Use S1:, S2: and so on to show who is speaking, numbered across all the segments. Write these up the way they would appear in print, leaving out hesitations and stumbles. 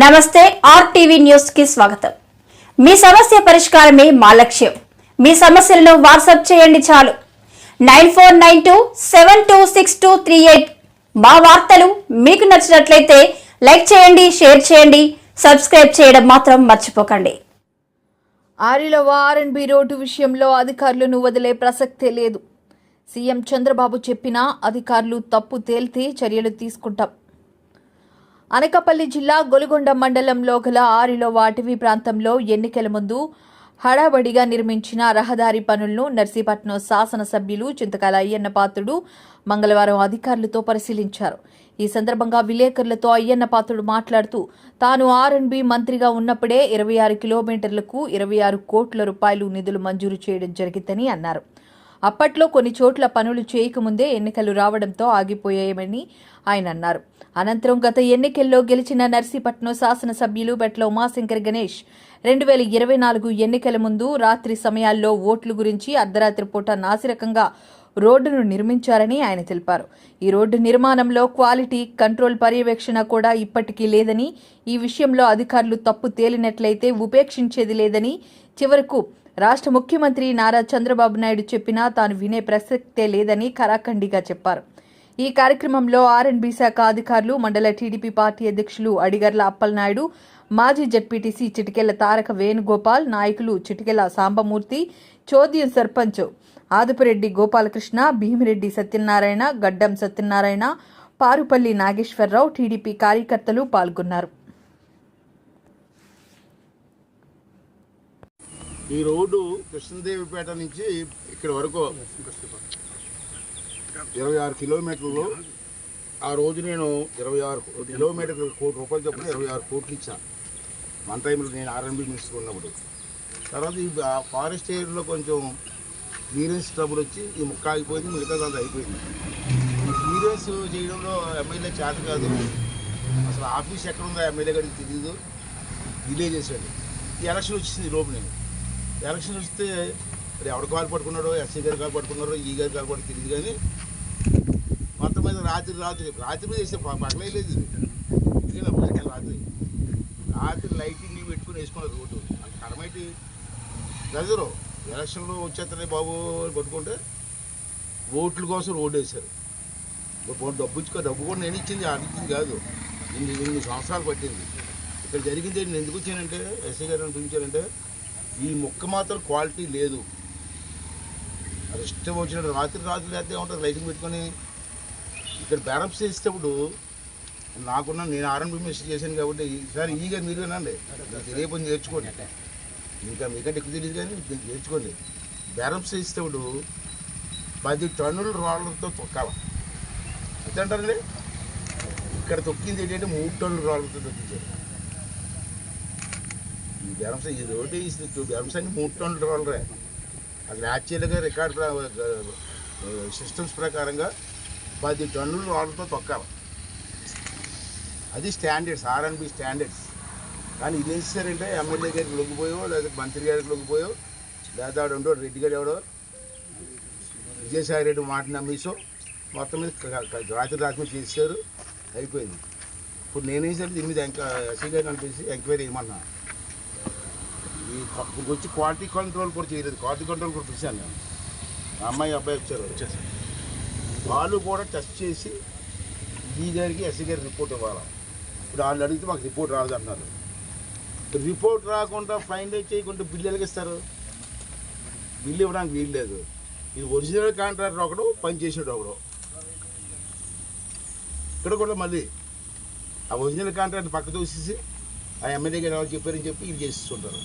S1: నమస్తే RTV news కి స్వాగతం. మీ సమస్య పరిష్కారమే మా లక్ష్యం. మీ సమస్యలను వాట్సాప్ చేయండి చాలు. 9492726238. మా వార్తలు మీకు నచ్చినట్లయితే లైక్ చేయండి, షేర్ చేయండి, సబ్స్క్రైబ్ చేయడం మాత్రం మర్చిపోకండి.
S2: ఆరిలో ఆర్ఎండ్బి రోడ్డు విషయంలో అధికారులను వదిలే ప్రసక్తే లేదు. సీఎం చంద్రబాబు చెప్పినా అధికారులు తప్పు తేలితే చర్యలు తీసుకుంటాం. అనకాపల్లి జిల్లా గొలుగొండ మండలంలో గల ఆరిలో అటవీ ప్రాంతంలో ఎన్నికల ముందు హడాబడిగా నిర్మించిన రహదారి పనులను నర్సీపట్నం శాసనసభ్యులు చింతకాయల అయ్యన్న పాత్రుడు మంగళవారం అధికారులతో పరిశీలించారు. ఈ సందర్భంగా విలేకరులతో అయ్యన్న పాత్రుడు మాట్లాడుతూ తాను ఆర్ఎండ్బి మంత్రిగా ఉన్నప్పుడే 26 కిలోమీటర్లకు 26 కోట్ల రూపాయలు నిధులు మంజూరు చేయడం జరిగిందని అన్నారు. అప్పట్లో కొన్ని చోట్ల పనులు చేయకముందే ఎన్నికలు రావడంతో ఆగిపోయాయని ఆయన అన్నారు. అనంతరం గత ఎన్నికల్లో గెలిచిన నర్సీపట్నం శాసనసభ్యులు బెట్ల ఉమాశంకర్ గణేష్ 2024 ఎన్నికల ముందు రాత్రి సమయాల్లో ఓట్ల గురించి అర్ధరాత్రి పూట నాసిరకంగా రోడ్డును నిర్మించారని ఆయన తెలిపారు. ఈ రోడ్డు నిర్మాణంలో క్వాలిటీ కంట్రోల్ పర్యవేక్షణ కూడా ఇప్పటికీ లేదని, ఈ విషయంలో అధికారులు తప్పు తేలినట్లయితే ఉపేక్షించేది లేదని, చివరకు రాష్ట్ర ముఖ్యమంత్రి నారా చంద్రబాబు నాయుడు చెప్పినా తాను వినే ప్రసక్తే లేదని ఖరాఖండిగా చెప్పారు. ఈ కార్యక్రమంలో ఆర్ఎండ్బి శాఖ అధికారులు, మండల టీడీపీ పార్టీ అధ్యక్షులు అడిగర్ల అప్పలనాయుడు, మాజీ జడ్పీటీసీ చిటికెళ్ల తారక వేణుగోపాల్, నాయకులు చిటికెళ్ల సాంబమూర్తి, చోద్యం సర్పంచ్ ఆదుపురెడ్డి గోపాలకృష్ణ, భీమిరెడ్డి సత్యనారాయణ, గడ్డం సత్యనారాయణ, పారుపల్లి నాగేశ్వరరావు, టీడీపీ కార్యకర్తలు పాల్గొన్నారు.
S3: ఈ రోడ్డు కృష్ణదేవిపేట నుంచి ఇక్కడ వరకు 26 కిలోమీటర్లు. ఆ రోజు నేను 26 కిలోమీటర్లు ₹1 కోటి చొప్పున 26 కోట్లు ఇచ్చాను. మన టైంలో నేను ఆర్ఎండ్బి మినిస్టర్ ఉన్నప్పుడు. తర్వాత ఈ ఫారెస్ట్ ఏరియాలో కొంచెం క్లియరెన్స్ ట్రబుల్ వచ్చి ఈ ముక్క ఆగిపోయింది, మిగతా దాంట్లో అయిపోయింది. ఈ క్లియరెన్స్ చేయడంలో ఎమ్మెల్యే చేత కాదు, అసలు ఆఫీస్ ఎక్కడ ఉందో ఎమ్మెల్యే గారికి తెలియదు, డిలే చేశాడు. ఈ ఎలక్షన్ వచ్చింది లోపు. నేను ఎలక్షన్ వస్తే మరి ఎవరు కాలు పట్టుకున్నాడో, ఎస్సీ గారు కాలు పట్టుకున్నారో, ఈ గారు కాలు పట్టుకు తెలియదు. కానీ మొత్తం మీద రాత్రి మీద వేస్తే పగలేదు. రాత్రి లైటింగ్ పెట్టుకుని వేసుకున్నారు రోడ్డు. కరమైటి గజరు ఎలక్షన్లో వచ్చేస్తానే బాబు పట్టుకుంటే ఓట్ల కోసం రోడ్డు వేశారు. డబ్బు కూడా నేను ఇచ్చింది, ఆడిచ్చింది కాదు. 8 సంవత్సరాలు పట్టింది. ఇక్కడ జరిగింది నేను ఎందుకు వచ్చానంటే, ఎస్సీ గారిని పిలిచానంటే ఈ మొక్క మాత్రం క్వాలిటీ లేదు. అది ఇష్టం వచ్చినట్టు రాత్రి లేకపోతే ఏమంటుంది లైటింగ్ పెట్టుకొని ఇక్కడ బ్యారప్స్ చేసేటప్పుడు నేను ఆర్ఎండ్బి మినిస్టర్ చేశాను కాబట్టి ఈసారి ఈగా మీరు వినండి, తెలియపని నేర్చుకోండి. ఇంకా మీకంటే ఎక్కువ తెలియదు కానీ నేర్చుకోండి. బ్యారప్స్ చేసేటప్పుడు 10 టన్నుల రాళ్ళతో తొక్కాలి. ఎంత అంటారండి? ఇక్కడ తొక్కింది ఏంటంటే 3 టన్నుల రాళ్ళతో తొక్కించారు. ఈ బ్యారమ్స్ ఈ రోడ్డు బ్యారమ్స్ అన్ని 3 టన్నుల రాళ్ళరే. అది యాక్చువల్గా రికార్డ్ సిస్టమ్స్ ప్రకారంగా 10 టన్నుల రాళ్ళతో తొక్కాలి. అది స్టాండర్డ్స్, ఆర్ఎండ్బి స్టాండర్డ్స్. కానీ ఇది ఏం చేశారంటే ఎమ్మెల్యే గారికి లొంగిపోయో, లేదా మంత్రి గారికి లొంగిపోయో, లేదా ఆవిడ రెడ్డి గారు ఎవడో విజయసాయి రెడ్డి మాట నమ్మేసో మొత్తం మీద రాత్రి చేశారు, అయిపోయింది. ఇప్పుడు నేనేం సరే దీని మీద ఎస్సీ గారిని అనిపించి ఎంక్వైరీ చేయమన్నా. ఈ వచ్చి క్వాలిటీ కంట్రోల్ కూడా చేయలేదు. క్వాలిటీ కంట్రోల్ కూడా పిలిచాను నేను. అబ్బాయి వచ్చారు. వాళ్ళు కూడా టెస్ట్ చేసి ఈ గారికి ఎస్సీ గారికి రిపోర్ట్ ఇవ్వాలి. ఇప్పుడు వాళ్ళు అడిగితే మాకు రిపోర్ట్ రాదు అంటున్నారు. రిపోర్ట్ రాకుండా ఫైనలైజ్ చేయకుండా బిల్లు ఎలాగిస్తారు? బిల్లు ఇవ్వడానికి వీలు లేదు. ఇది ఒరిజినల్ కాంట్రాక్టర్ ఒకడు, పని చేసేడు ఒకడు. ఇక్కడ కూడా మళ్ళీ ఆ ఒరిజినల్ కాంట్రాక్టర్ పక్క తోసేసి ఆ ఎమ్మెల్యే గారు ఎవరు చెప్పారని చెప్పి ఇది చేస్తుంటారు.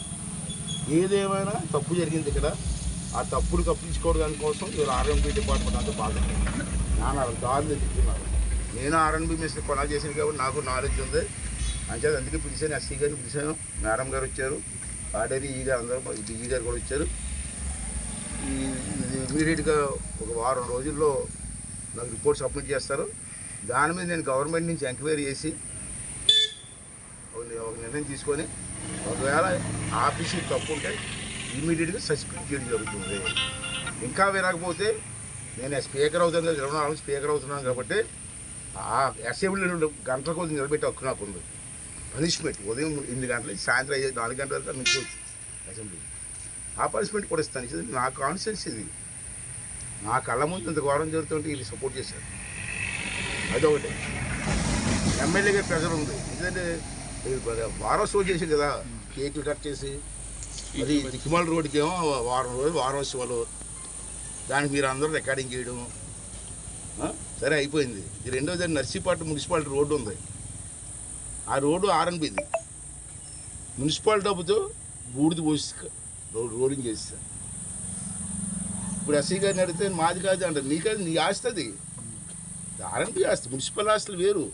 S3: ఏదేమైనా తప్పు జరిగింది ఇక్కడ. ఆ తప్పులు తప్పించుకోవడం కోసం ఇవాళ ఆర్ఎండ్బి డిపార్ట్మెంట్ అంతా బాగా దారులు తిప్పుతున్నారు. నేను ఆర్ఎండ్బి మినిస్టర్ కొనాలి చేశాను కాబట్టి నాకు నాలెడ్జ్ ఉంది. అంటే అందుకే పిలిచాను, ఎస్సీ గారిని పిలిచాను, మేడం గారు వచ్చారు, ఆర్డరీ ఈ గారు అందరూ, ఈ గారు కూడా వచ్చారు. ఇమీడియట్గా ఒక వారం రోజుల్లో నాకు రిపోర్ట్ సబ్మిట్ చేస్తారు. దాని మీద నేను గవర్నమెంట్ నుంచి ఎంక్వైరీ చేసి ఒక నిర్ణయం తీసుకొని ఒకవేళ ఆఫీసు తప్పు ఉంటే ఇమీడియట్గా సస్పెండ్ చేయడం జరుగుతుంది. ఇంకా వినకపోతే నేను స్పీకర్ అవుతాను కదా, 24 స్పీకర్ అవుతున్నాను కాబట్టి ఆ అసెంబ్లీలో గంటల కొద్ది నిలబెట్టి హక్కు నాకు ఉంది. పనిష్మెంట్ ఉదయం 8 గంటల నుంచి సాయంత్రం 4 గంటల వరకు నుంచి వచ్చు అసెంబ్లీ. ఆ పనిష్మెంట్ కూడా ఇస్తాను. ఇది నా కాన్షియన్స్, ఇది నా కళ్ళ ముందు ఇంత ఘోరం జరుగుతుంటే ఇది సపోర్ట్ చేశారు. అదొకటి. ఎమ్మెల్యేగా ప్రెజర్ ఉంది. ఎందుకంటే వారోత్సవాలు చేసి కదా, కేకులు కట్ చేసి అది దిక్కుమాల రోడ్డుకి ఏమో వారం రోజులు వారోత్సవాలు, దానికి మీరు అందరూ రికార్డింగ్ చేయడం సరే అయిపోయింది. ఇది రెండోది నర్సీపట్నం మున్సిపాలిటీ రోడ్డు ఉంది. ఆ రోడ్డు ఆర్ఎన్బిది. మున్సిపాలిటీ డబ్బుతో బూడిది పోసి రోడింగ్ చేస్తారు. ఇప్పుడు ఎస్సీ గారిని అడిగితే మాది కాదు అంటారు. నీకది నీ ఆస్తి, అది ఆర్ఎన్బి ఆస్తి. మున్సిపల్ ఆస్తులు వేరు,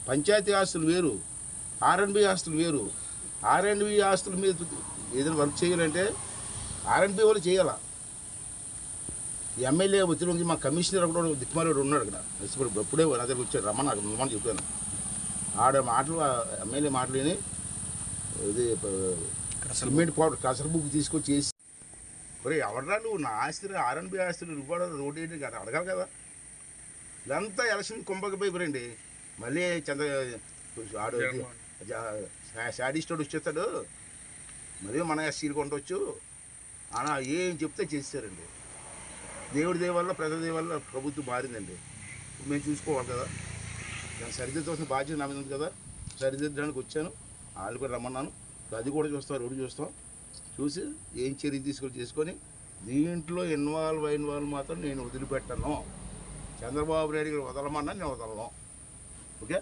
S3: పంచాయతీ ఆస్తులు వేరు, ఆర్ఎన్బి ఆస్తులు వేరు. ఆర్ఎన్బి ఆస్తుల మీద ఏదైనా వర్క్ చేయాలంటే ఆర్ఎన్బి వాళ్ళు చేయాలా. ఎమ్మెల్యే ఒత్తిడి మా కమిషనర్ కూడా దిక్కుమారేడు ఉన్నాడు అక్కడ. ఎప్పుడే నా దగ్గర వచ్చాడు, రమ్మని చెప్పాను. ఆడ మాటలు ఎమ్మెల్యే మాటలు విని ఇది సిమెంట్ పౌడర్ కసర బుక్ తీసుకొచ్చి చేసి, ఒరే ఎవడరా నువ్వు నా ఆస్తులు ఆర్ఎన్బి ఆస్తులు ఇవ్వడం రోడ్డు ఏంటి కదా అడగాలి కదా. ఇదంతా ఎలక్షన్ కుంభకపోయిపోరండి. మళ్ళీ ఆడు శాడిస్టోడు వచ్చేస్తాడు, మళ్ళీ మన ఎస్సీలు కొండవచ్చు అలా ఏం చెప్తే చేస్తారండి. దేవుడి దయ వల్ల ప్రజల దయ వల్ల ప్రభుత్వం మారిందండి. మేము చూసుకోవాలి కదా, దాన్ని సరిదిద్దవలసిన బాధ్యత నా మీద ఉంది కదా. సరిదిద్దడానికి వచ్చాను, వాళ్ళు కూడా రమ్మన్నాను. అది కూడా చూస్తాం, రోడ్డు చూస్తాం. చూసి ఏం చర్య చేసుకొని దీంట్లో ఇన్వాల్వ్ అయిన వాళ్ళు మాత్రం నేను వదిలిపెట్టను. చంద్రబాబు నాయుడు గారు వదలమన్నా నేను వదలను. ఓకే.